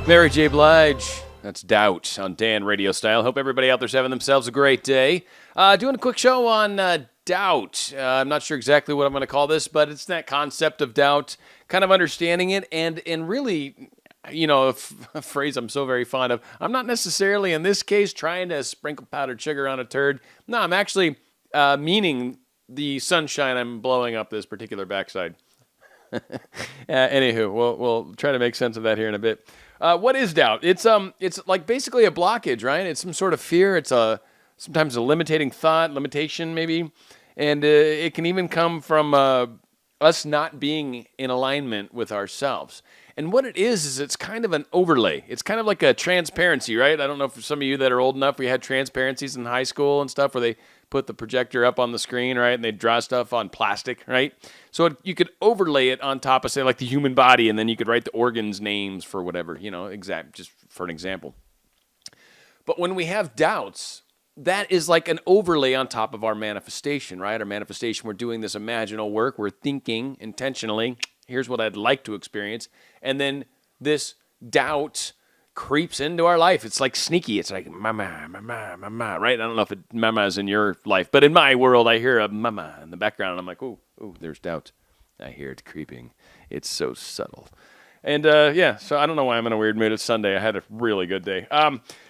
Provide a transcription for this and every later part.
Mary J. Blige. That's Doubt on Dan RadioStyle. Hope everybody out there's having themselves a great day. Doing a quick show on doubt. I'm not sure exactly what I'm going to call this, but it's that concept of doubt, kind of understanding it, and really, you know, a phrase I'm so very fond of. I'm not necessarily, in this case, trying to sprinkle powdered sugar on a turd. No, I'm actually meaning the sunshine I'm blowing up this particular backside. Anywho, we'll try to make sense of that here in a bit. What is doubt? It's like basically a blockage, right? It's some sort of fear. It's sometimes a limitation maybe, and it can even come from us not being in alignment with ourselves. And what it is it's kind of an overlay. It's kind of like a transparency, right? I don't know if some of you that are old enough, we had transparencies in high school and stuff where they put the projector up on the screen, right? And they draw stuff on plastic, right? So you could overlay it on top of, say, like the human body, and then you could write the organs' names for whatever, just for an example. But when we have doubts, that is like an overlay on top of our manifestation, right? Our manifestation, we're doing this imaginal work. We're thinking intentionally, here's what I'd like to experience. And then this doubt creeps into our life. It's like sneaky. It's like mama, right? I don't know if mama is in your life, but in my world, I hear a mama in the background, and I'm like, oh, there's doubt. I hear it creeping. It's so subtle. And so I don't know why I'm in a weird mood. It's Sunday. I had a really good day.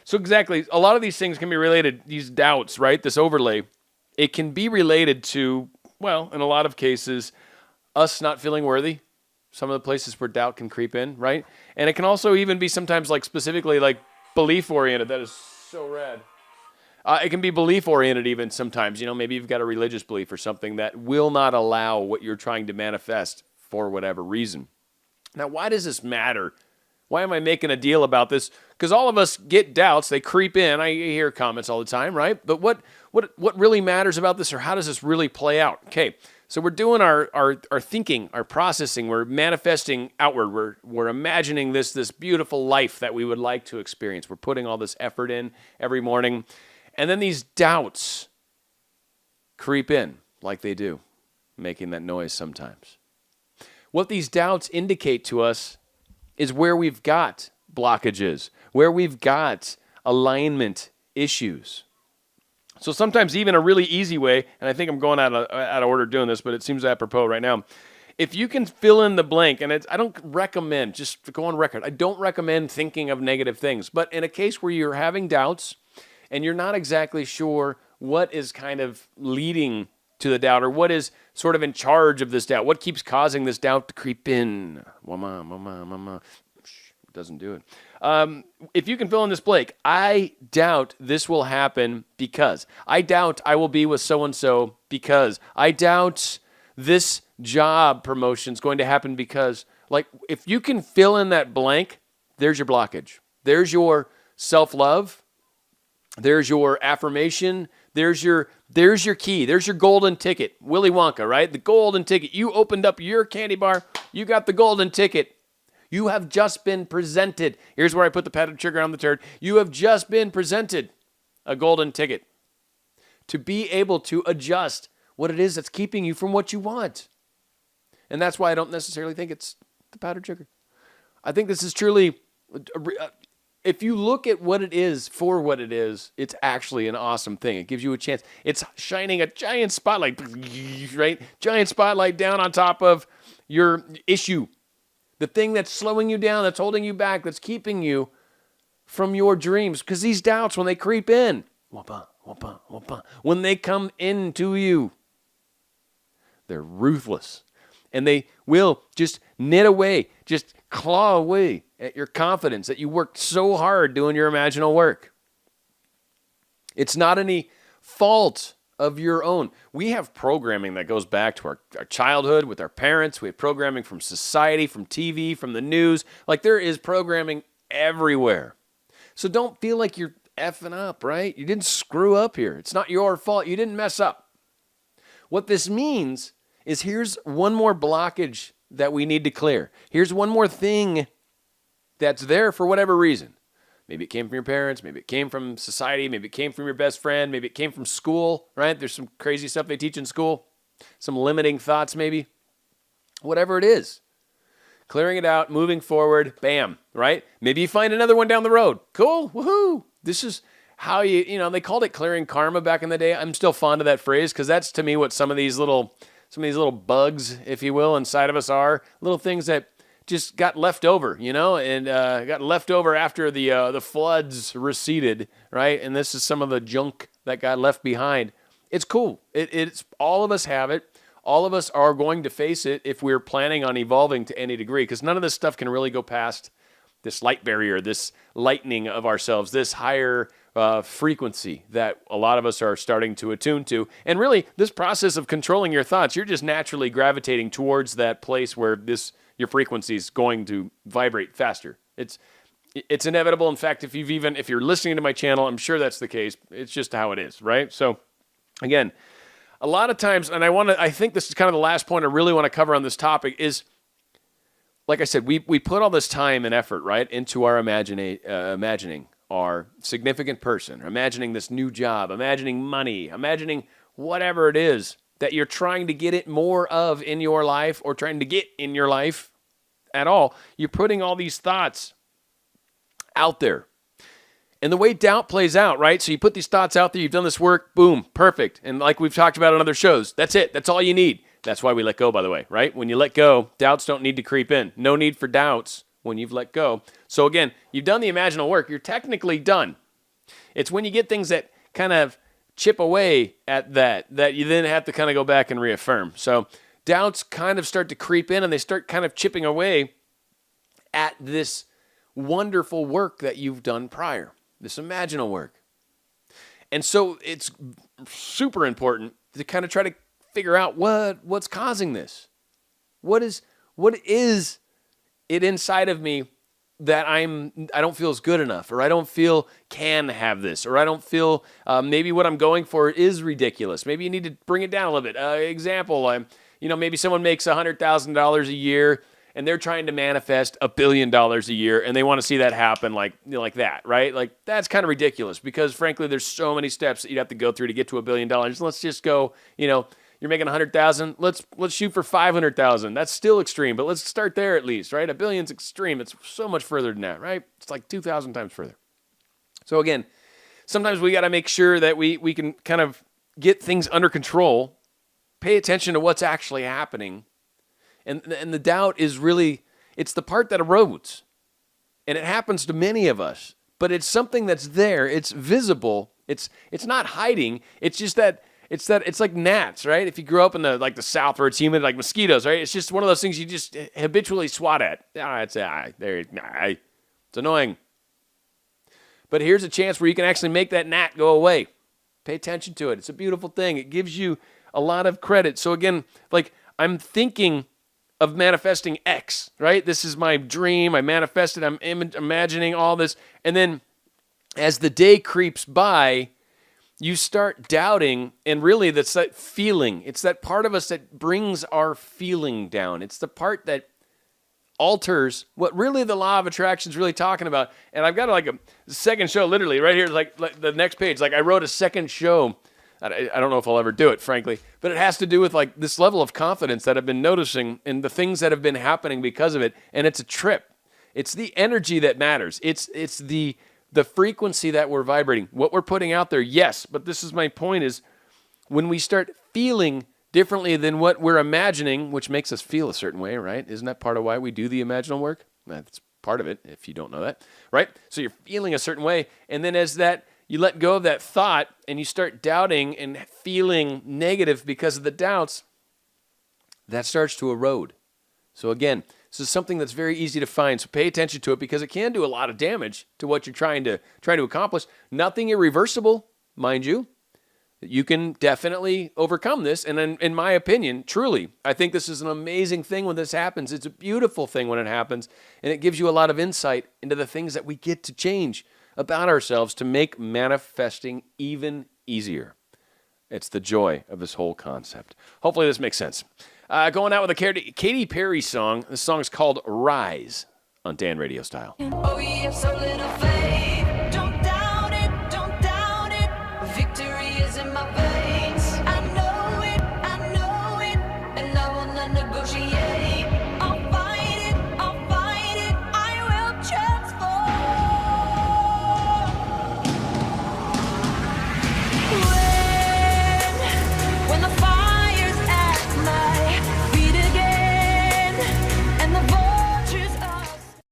So exactly, a lot of these things can be related, these doubts, right? This overlay, it can be related to, well, in a lot of cases, us not feeling worthy. Some of the places where doubt can creep in, right? And it can also even be sometimes like specifically like belief-oriented. That is so rad. It can be belief-oriented even sometimes. You know, maybe you've got a religious belief or something that will not allow what you're trying to manifest for whatever reason. Now, why does this matter? Why am I making a deal about this? Because all of us get doubts. They creep in. I hear comments all the time, right? But what really matters about this, or how does this really play out? Okay. So we're doing our thinking, our processing. We're manifesting outward. We're imagining this beautiful life that we would like to experience. We're putting all this effort in every morning. And then these doubts creep in like they do, making that noise sometimes. What these doubts indicate to us is where we've got blockages, where we've got alignment issues. So sometimes even a really easy way, and I think I'm going out of order doing this, but it seems apropos right now. If you can fill in the blank, and I don't recommend, just to go on record, I don't recommend thinking of negative things. But in a case where you're having doubts and you're not exactly sure what is kind of leading to the doubt, or what is sort of in charge of this doubt, what keeps causing this doubt to creep in? Mama. Doesn't do it. If you can fill in this blank, I doubt this will happen because. I doubt I will be with so-and-so because. I doubt this job promotion is going to happen because. Like, if you can fill in that blank, there's your blockage. There's your self-love. There's your affirmation. There's your key. There's your golden ticket. Willy Wonka, right? The golden ticket. You opened up your candy bar. You got the golden ticket. You have just been presented. Here's where I put the powdered sugar on the turd. You have just been presented a golden ticket to be able to adjust what it is that's keeping you from what you want. And that's why I don't necessarily think it's the powdered sugar. I think this is truly, if you look at what it is for what it is, it's actually an awesome thing. It gives you a chance. It's shining a giant spotlight, right? Giant spotlight down on top of your issue. The thing that's slowing you down, that's holding you back, that's keeping you from your dreams. Because these doubts, when they creep in, when they come into you, they're ruthless. And they will just knit away, just claw away at your confidence that you worked so hard doing your imaginal work. It's not any fault of your own. We have programming that goes back to our childhood with our parents. We have programming from society, from TV, from the news. Like, there is programming everywhere. So don't feel like you're effing up, right? You didn't screw up here. It's not your fault. You didn't mess up. What this means is here's one more blockage that we need to clear. Here's one more thing that's there for whatever reason. Maybe it came from your parents. Maybe it came from society. Maybe it came from your best friend. Maybe it came from school, right? There's some crazy stuff they teach in school. Some limiting thoughts maybe. Whatever it is. clearing it out, moving forward, bam, right? Maybe you find another one down the road. Cool, woohoo. This is how they called it clearing karma back in the day. I'm still fond of that phrase because that's to me what some of these little bugs, if you will, inside of us are. Little things that just got left over, and got left over after the floods receded, right? And this is some of the junk that got left behind. It's cool. It's all of us have it. All of us are going to face it if we're planning on evolving to any degree, because none of this stuff can really go past this light barrier, this lightening of ourselves, this higher frequency that a lot of us are starting to attune to. And really, this process of controlling your thoughts, you're just naturally gravitating towards that place where your frequency is going to vibrate faster. It's inevitable. In fact, if you're listening to my channel, I'm sure that's the case. It's just how it is, right? So, again, a lot of times, and I think this is kind of the last point I really want to cover on this topic is, like I said, we put all this time and effort, right, into our imagining our significant person, imagining this new job, imagining money, imagining whatever it is that you're trying to get it more of in your life or trying to get in your life at all. You're putting all these thoughts out there. And the way doubt plays out, right? So you put these thoughts out there, you've done this work, boom, perfect. And like we've talked about on other shows, that's it. That's all you need. That's why we let go, by the way, right? When you let go, doubts don't need to creep in. No need for doubts when you've let go. So again, you've done the imaginal work. You're technically done. It's when you get things that kind of chip away at that you then have to kind of go back and reaffirm. So doubts kind of start to creep in and they start kind of chipping away at this wonderful work that you've done prior. This imaginal work. And so it's super important to kind of try to figure out what's causing this. What is it inside of me that I don't feel is good enough, or I don't feel can have this, or I don't feel maybe what I'm going for is ridiculous. Maybe you need to bring it down a little bit. Example, maybe someone makes $100,000 a year and they're trying to manifest $1 billion a year, and they want to see that happen like that, right? Like, that's kind of ridiculous because, frankly, there's so many steps that you'd have to go through to get to $1 billion. Let's just go, you're making $100,000. Let's shoot for $500,000. That's still extreme, but let's start there at least, right? $1 billion's extreme. It's so much further than that, right? It's like 2,000 times further. So again, sometimes we got to make sure that we can kind of get things under control, pay attention to what's actually happening. And the doubt is really, it's the part that erodes. And it happens to many of us. But it's something that's there. It's visible. It's not hiding. It's just that it's like gnats, right? If you grew up in the South where it's humid, like mosquitoes, right? It's just one of those things you just habitually swat at. It's annoying. But here's a chance where you can actually make that gnat go away. Pay attention to it. It's a beautiful thing. It gives you a lot of credit. So again, like I'm thinking of manifesting X, right? This is my dream. I manifested. I'm imagining all this. And then as the day creeps by, you start doubting, and really that's that feeling. It's that part of us that brings our feeling down. It's the part that alters what really the law of attraction is really talking about. And I've got like a second show literally right here, like the next page. Like I wrote a second show. I don't know if I'll ever do it, frankly, but it has to do with like this level of confidence that I've been noticing in the things that have been happening because of it. And it's a trip. It's the energy that matters. It's the frequency that we're vibrating, what we're putting out there. Yes, but this is my point is when we start feeling differently than what we're imagining, which makes us feel a certain way, right? Isn't that part of why we do the imaginal work? That's part of it, if you don't know that, right? So you're feeling a certain way, and then as that you let go of that thought and you start doubting and feeling negative because of the doubts, that starts to erode. So again, this is something that's very easy to find. So pay attention to it because it can do a lot of damage to what you're trying to accomplish. Nothing irreversible, mind you. You can definitely overcome this. And in my opinion, truly, I think this is an amazing thing when this happens. It's a beautiful thing when it happens. And it gives you a lot of insight into the things that we get to change about ourselves to make manifesting even easier. It's the joy of this whole concept. Hopefully this makes sense. Going out with a Katy Perry song. This song is called Rise on Dan Radio Style. Oh, you have so little faith.